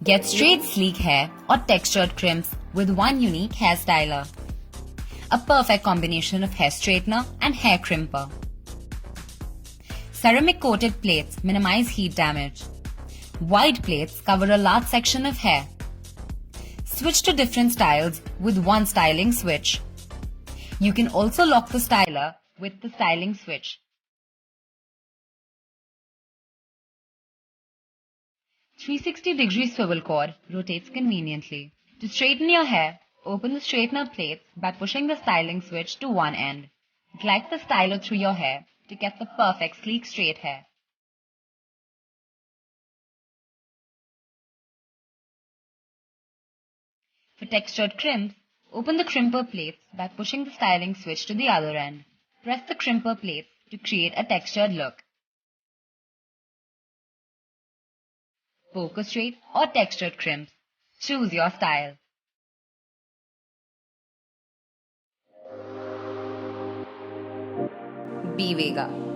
Get straight sleek hair or textured crimps with one unique hair styler. A perfect combination of hair straightener and hair crimper. Ceramic coated plates minimize heat damage. Wide plates cover a large section of hair. Switch to different styles with one styling switch. You can also lock the styler with the styling switch. 360-degree swivel cord rotates conveniently. To straighten your hair, open the straightener plates by pushing the styling switch to one end. Glide the styler through your hair to get the perfect sleek straight hair. For textured crimps, open the crimper plates by pushing the styling switch to the other end. Press the crimper plates to create a textured look. Poker straight or textured crimps. Choose your style. Be Vega.